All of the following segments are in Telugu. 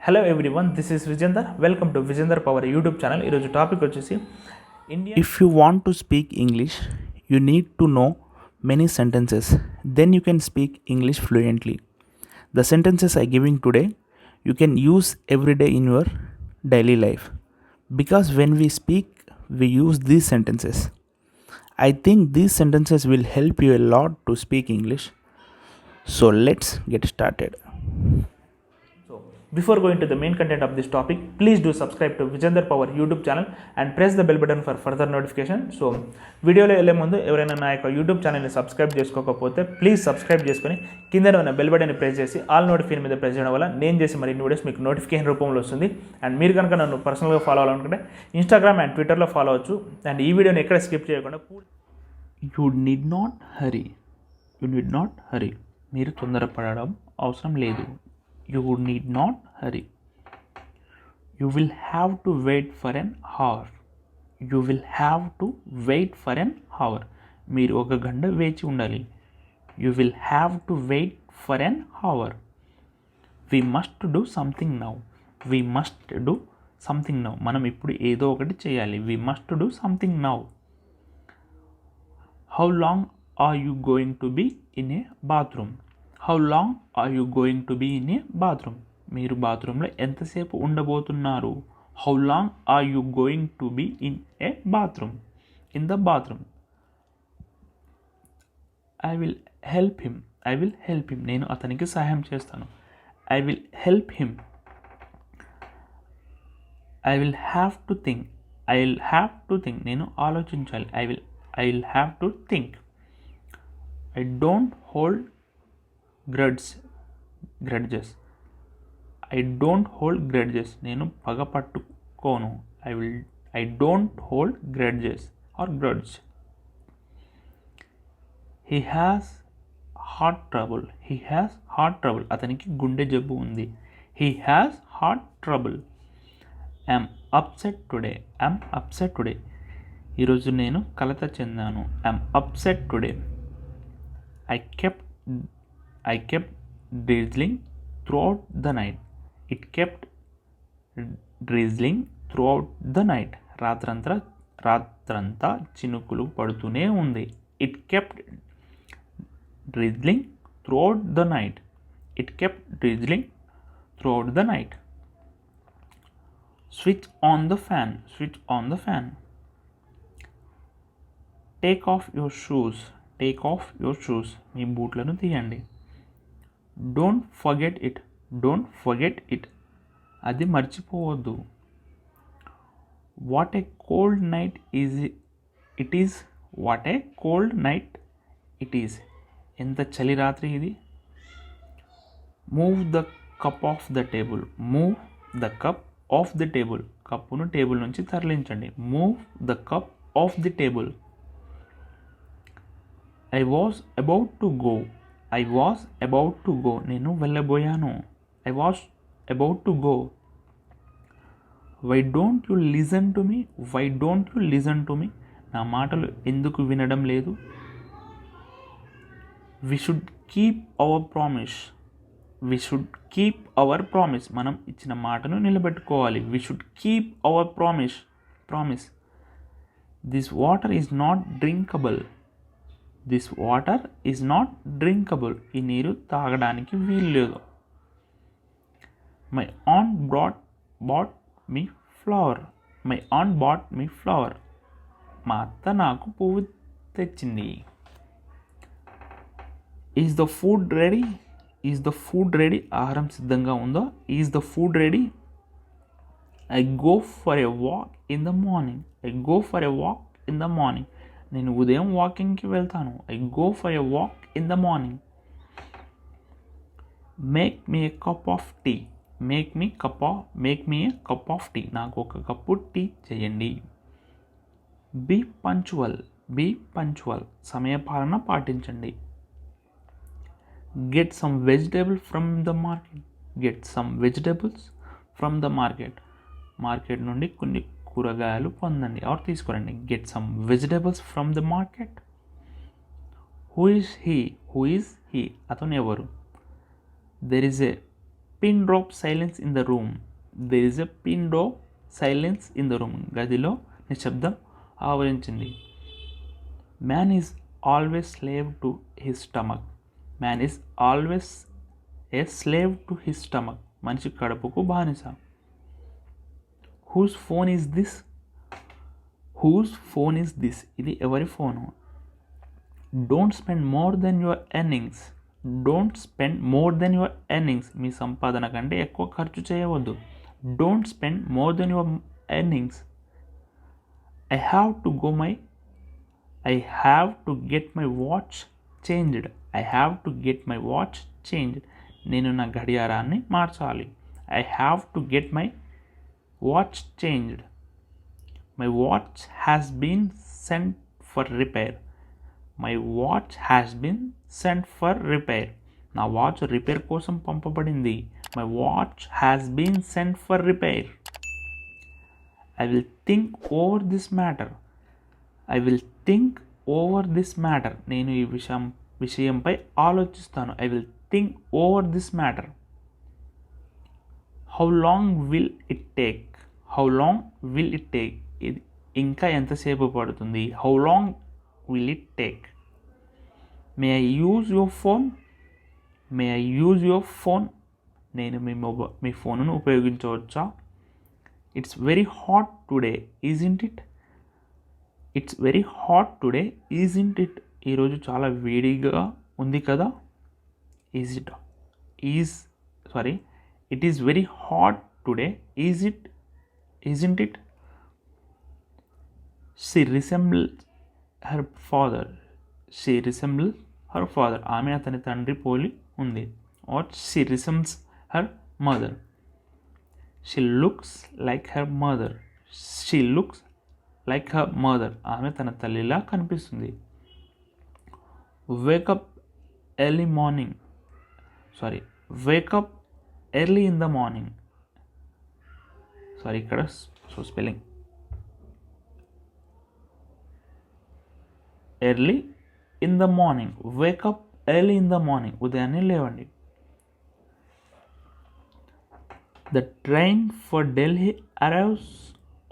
Hello everyone, this is Vijender. Welcome to Vijender Power YouTube channel. ఈరోజు టాపిక్ వచ్చేసి Indian. If you want to speak English, you need to know many sentences. Then you can speak English fluently. The sentences I giving today, you can use every day in your daily life. Because when we speak, we use these sentences. I think these sentences will help you a lot to speak English. So let's get started. So before going to the main content of this topic, please do subscribe to Vijender Power YouTube channel and press the bell button for further notification. So వీడియోలో వెళ్ళే ముందు ఎవరైనా నా యొక్క యూట్యూబ్ ఛానల్ని సబ్స్క్రైబ్ చేసుకోకపోతే ప్లీజ్ సబ్స్క్రైబ్ చేసుకొని కింద ఉన్న బెల్ బటన్ని ప్రెస్ చేసి ఆల్ నోటిఫికేషన్ మీద ప్రెస్ చేయడం వల్ల నేను చేసే మరిన్ని వీడియోస్ మీకు నోటిఫికేషన్ రూపంలో వస్తుంది. అండ్ మీరు కనుక నన్ను పర్సనల్గా ఫాలో అవ్వాలనుకుంటే ఇన్స్టాగ్రామ్ అండ్ ట్విట్టర్లో ఫాలో అవ్వచ్చు. అండ్ ఈ వీడియోని ఎక్కడ స్కిప్ చేయకుండా You need not hurry. You need not hurry. మీరు తొందరపడడం అవసరం లేదు. You need not hurry. You will have to wait for an hour. You will have to wait for an hour. మీరు ఒక గంట వేచి ఉండాలి. You will have to wait for an hour. We must do something now. We must do something now. మనం ఇప్పుడు ఏదో ఒకటి చేయాలి. We must do something now. How long are you going to be in a bathroom? How long are you going to be in a bathroom? మీరు బాత్రూంలో ఎంతసేపు ఉండబోతున్నారు? How long are you going to be in a bathroom? In the bathroom. I will help him. I will help him. నేను అతనికి సహాయం చేస్తాను. I will help him. I will have to think. I will have to think. నేను ఆలోచించాలి. I will have to think. I don't hold grudges. I don't hold grudges. నేను పగ పట్టుకోను. I don't hold grudges or grudge. He has heart trouble. He has heart trouble. అతనికి గుండె జబ్బు ఉంది. He has heart trouble. I'm upset today. I'm upset today. ఈరోజు నేను కలత చెందాను. I'm upset today. I kept drizzling throughout the night. It kept drizzling throughout the night. రాత్రంతా చినుకులు పడుతూనే ఉంది. It kept drizzling throughout the night. It kept drizzling throughout the night. Switch on the fan. Switch on the fan. Take off your shoes. Take off your shoes. మీ బూట్లను తీయండి. Don't forget it. Don't forget it. అది మర్చిపోవద్దు. What a cold night it is. What a cold night it is. ఎంత చలి రాత్రి ఇది. Move the cup off the table. Move the cup off the table. కప్పును టేబుల్ నుంచి తరలించండి. Move the cup off the table. I was about to go. I was about to go. నేను వెళ్ళబోయాను. I was about to go. Why don't you listen to me? Why don't you listen to me? నా మాటలు ఎందుకు వినడం లేదు? We should keep our promise. We should keep our promise. మనం ఇచ్చిన మాటను నిలబెట్టుకోవాలి. We should keep our promise. This water is not drinkable. This water is not drinkable. ఈ నీరు తాగడానికి వీలు లేదు. My aunt bought me flower. My aunt bought me flower. మా అత్త నాకు పువ్వు తెచ్చింది. Is the food ready? Is the food ready? ఆహారం సిద్ధంగా ఉందా? Is the food ready? I go for a walk in the morning. I go for a walk in the morning. నేను ఉదయం వాకింగ్కి వెళ్తాను. I go for a walk in the morning. Make me a cup of tea. Make me a cup of tea. నాకు ఒక కప్పు టీ చేయండి. Be punctual. Be punctual. సమయపాలన పాటించండి. Get some vegetables from the market. Get some vegetables from the market. Market నుండి కొన్ని కూరగాయలు పొందండి ఆర్ తీసుకురండి. Get some vegetables from the market. Who is he? Who is he? అతను ఎవరు? There is a pin drop silence in the room. There is a pin drop silence in the room. గదిలో నిశ్శబ్దం ఆవరించింది. Man is always slave to his stomach. Man is always a slave to his stomach. మనిషి కడుపుకు బానిస. Whose phone is this. Whose phone is this. ఇది ఎవరి phone. Don't spend more than your earnings. Don't spend more than your earnings. మీ సంపాదన కంటే ఎక్కువ ఖర్చు చేయవద్దు. Don't spend more than your earnings. I have to get my watch changed. I have to get my watch changed. నేను నా గడియారాన్ని మార్చాలి. I have to get my watch changed. My watch has been sent for repair. My watch has been sent for repair. నా వాచ్ రిపేర్ కోసం పంపబడింది. My watch has been sent for repair. I will think over this matter. I will think over this matter. నేను ఈ విషయంపై ఆలోచిస్తాను. I will think over this matter. How long will it take. How long will it take. ఇది ఇంకా ఎంతసేపు పడుతుంది. How long will it take. May I use your phone. May I use your phone. నేను మీ ఫోనును ఉపయోగించవచ్చా. It's very hot today ఈజింట్ it. It's very hot today ఈజింట్ it. ఈరోజు చాలా వేడిగా ఉంది కదా. Is it it is very hot today ఈజింట్ it. She resembles her father. She resembles her father. ఆమె అతని తండ్రి పోలి ఉంది. Or she resembles her mother. She looks like her mother. She looks like her mother. ఆమె తన తల్లిలా కనిపిస్తుంది. Wake up early in the morning. ఇక్కడ spelling. Early in the morning. Wake up early in the morning. ఉదయాన్నే లేవండి. The train for Delhi arrives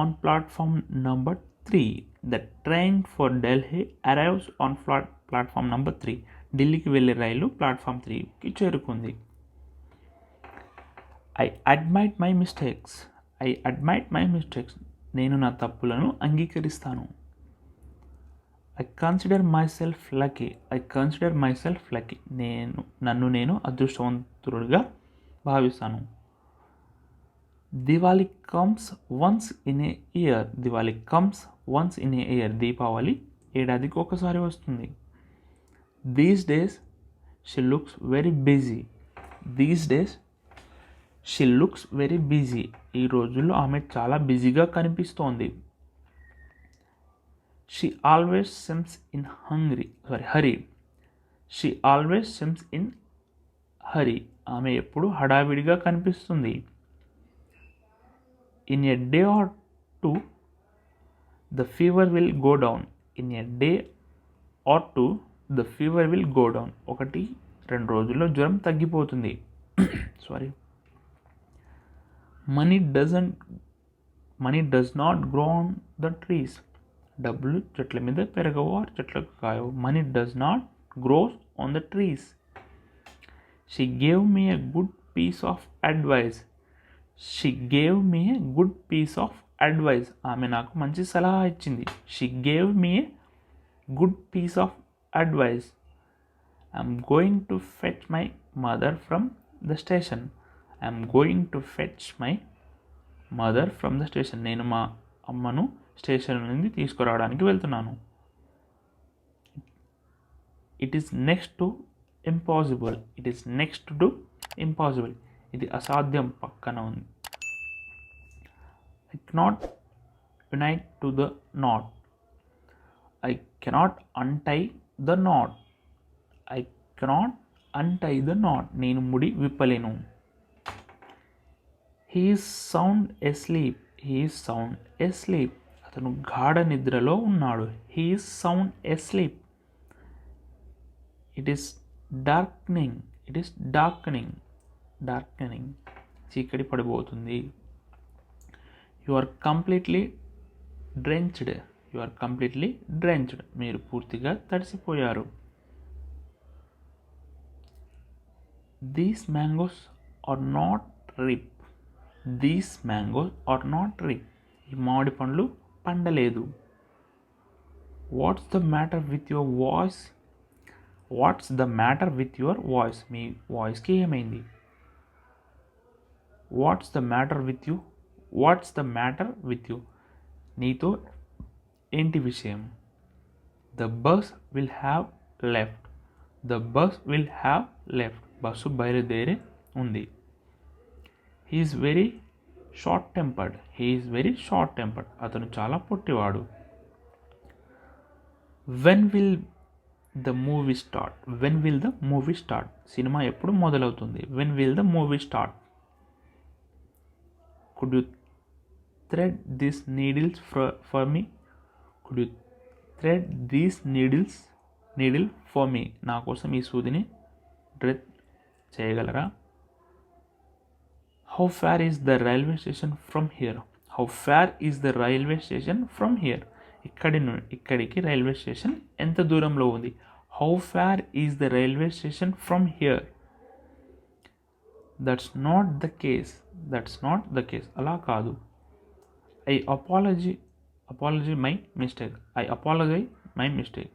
on platform number 3. The train for Delhi arrives on platform number 3. ఢిల్లీకి వెళ్ళే రైలు ప్లాట్ఫామ్ 3కి చేరుకుంది. I admit my mistakes. నేను నా తప్పులను అంగీకరిస్తాను. I consider myself lucky. నన్ను నేను అదృష్టవంతుడిగా భావిస్తాను. Diwali comes once in a year. Deepavali ఏడాదికి ఒకసారి వస్తుంది. These days she looks very busy. ఈ రోజుల్లో ఆమె చాలా బిజీగా కనిపిస్తోంది. She always seems in hurry. ఆమె ఎప్పుడు హడావిడిగా కనిపిస్తుంది. In a day or two, the fever will go down. 1-2 రోజుల్లో జ్వరం తగ్గిపోతుంది. Money does not grow on the trees. డబ్బులు చెట్ల మీద పెరగవు, చెట్లకు కాయవు. Money does not grows on the trees. She gave me a good piece of advice. ఆమె నాకు మంచి సలహా ఇచ్చింది. She gave me a good piece of advice. I'm going to fetch my mother from the station. నేను మా అమ్మను స్టేషన్ నుండి తీసుకురావడానికి వెళ్తున్నాను. It is next to impossible. ఇది అసాధ్యం పక్కన ఉంది. I cannot unite to the knot. I cannot untie the knot. నేను ముడి విప్పలేను. He is sound asleep. అతను గాఢ నిద్రలో ఉన్నాడు. He is sound asleep. It is darkening. Darkening, చీకటి పడిపోతుంది. You are completely drenched, you are completely drenched, మీరు పూర్తిగా తడిసిపోయారు. These mangoes are not ripe, these mangoes are not ripe, ఈ మామిడి పండ్లు పండలేదు. What's the matter with your voice, what's the matter with your voice, మీ వాయిస్కి ఏమైంది. What's the matter with you, what's the matter with you, నీతో ఏంటి విషయం. The bus will have left, the bus will have left, bus బయలుదేరి ఉంది. He's very short tempered, he's very short tempered, అతను చాలా పొట్టివాడు. When will the movie start, when will the movie start, సినిమా ఎప్పుడు మొదలవుతుంది. When will the movie start. Could you thread this needles for me, could you thread these needle for me, నా కోసం ఈ సూదిని థ్రెడ్ చేయగలరా. How far is the railway station from here, how far is the railway station from here, ఇక్కడికి రైల్వే స్టేషన్ ఎంత దూరంలో ఉంది. How far is the railway station from here. That's not the case, that's not the case, అలా కాదు. I apology my mistake, I apologize my mistake,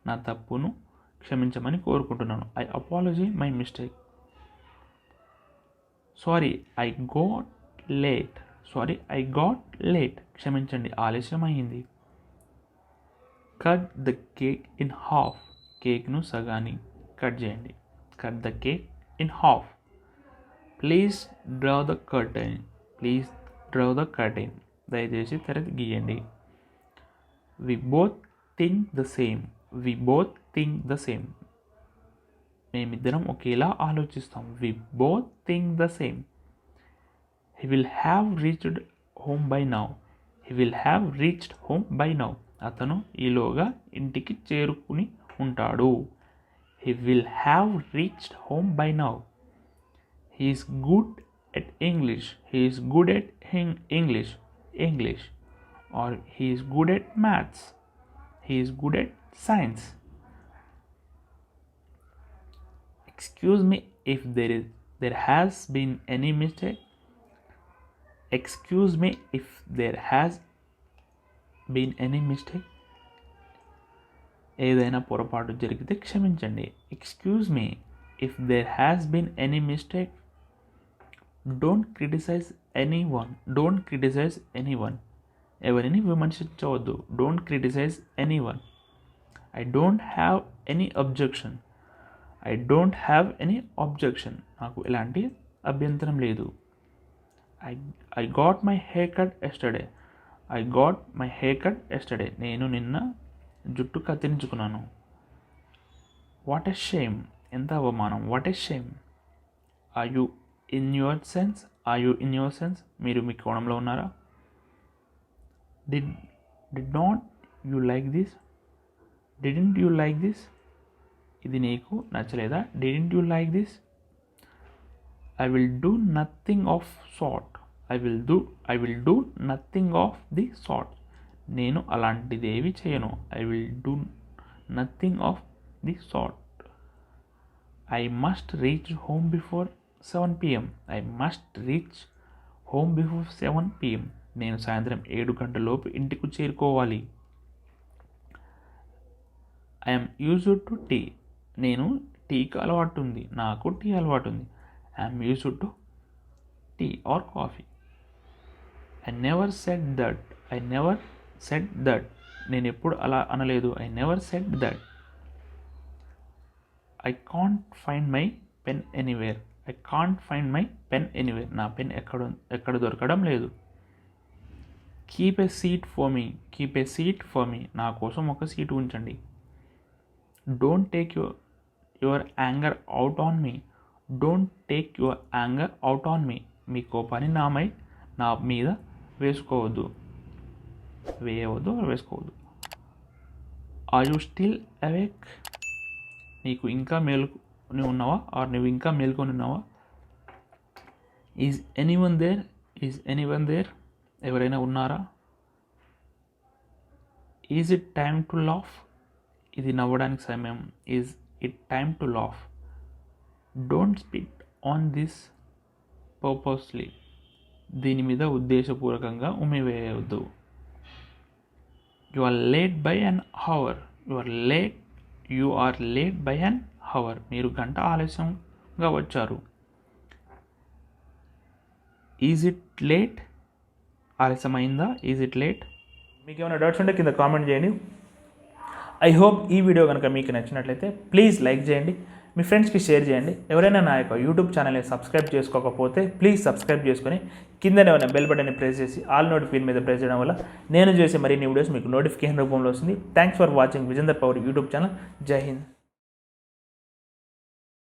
నా తప్పును క్షమించమని కోరుకుంటున్నాను. I apology my mistake. Sorry I got late, sorry I got late, క్షమించండి ఆలస్యమైంది. Cut the cake in half, కేక్ను సగాన్ని కట్ చేయండి. Cut the cake in half. Please draw the curtain, please draw the curtain, దయచేసి తెర గీయండి. We both think the same, we both think the same, మేమిద్దరం ఒకేలా ఆలోచిస్తాం. We both think the same. He will have reached home by now, he will have reached home by now, అతను ఈలోగా ఇంటికి చేరుకుని ఉంటాడు. He will have reached home by now. He is good at English, he is good at English, or he is good at maths, he is good at science. Excuse me if there has been any mistake. Excuse me if there has been any mistake. ఏదైనా పొరపాటు జరిగితే క్షమించండి. Excuse me if there has been any mistake. Don't criticize anyone, ఎవరిని విమర్శించవద్దు. Don't criticize anyone. I don't have any objection, I don't have any objection, నాకు ఎలాంటి అభ్యంతరం లేదు. I got my hair cut yesterday, I got my hair cut yesterday, నేను నిన్న జుట్టు కత్తిరించుకున్నాను. వాట్ ఎ షేమ్, ఎంత అవమానం. What a shame. Are you in your sense, are you in your sense, మీరు మీ కోణంలో ఉన్నారా. Did not you like this, didn't you like this, ఇది నీకు నచ్చలేదా. Didn't you like this. I will do nothing of sort, I will do nothing of the sort, నేను అలాంటిదేవి చేయను. I will do nothing of the sort. I must reach home before 7 PM, I must reach home before 7 PM, నేను సాయంత్రం 7 గంటలలోపు ఇంటికి చేరుకోవాలి. ఐఎమ్ యూజ్డ్ టు టీ, నేను టీకి అలవాటు ఉంది, నాకు టీ అలవాటు ఉంది. I'm used to tea or coffee. I never said that, నేను ఎప్పుడు అలా అనలేదు. I never said that. I can't find my pen anywhere, I can't find my pen anywhere, నా పెన్ ఎక్కడ దొరకడం లేదు. Keep a seat for me, నా కోసం ఒక సీటు ఉంచండి. Don't take your anger out on me, don't take your anger out on me, మీ కోపాన్ని నా మీద వేసుకోవద్దు. ఆర్ యూ స్టిల్ అవేక్, నీకు ఇంకా మేలుకొని ఉన్నావా, ఆర్ నువ్వు ఇంకా మేలుకొని ఉన్నావా. Is anyone there? Is anyone there? ఎవరైనా ఉన్నారా? Is it time to laugh? ఇది నవ్వడానికి సమయం. Is it time to laugh? Don't spit on this purposely. దీని మీద ఉద్దేశపూర్వకంగా ఉమ్మివేయవద్దు. You are late by an hour. You are late by an hour. మీరు గంట ఆలస్యంగా వచ్చారు. Is it late? ఆలస్యమైందా? Is it late? మీకు ఏమైనా డౌట్స్ ఉంటే కింద కామెంట్ చేయండి. ఐ హోప్ ఈ వీడియో కనుక మీకు నచ్చినట్లయితే ప్లీజ్ లైక్ చేయండి, మీ ఫ్రెండ్స్కి షేర్ చేయండి. ఎవరైనా నా యొక్క యూట్యూబ్ ఛానల్ని సబ్స్క్రైబ్ చేసుకోకపోతే ప్లీజ్ సబ్స్క్రైబ్ చేసుకొని కిందనే ఉన్న బెల్ బటన్ని ప్రెస్ చేసి ఆల్ నోటిఫికేషన్ మీద ప్రెస్ చేయడం వల్ల నేను చేసే మరిన్ని వీడియోస్ మీకు నోటిఫికేషన్ రూపంలో వస్తుంది. Thanks for watching Vijender power YouTube channel. జై హింద్.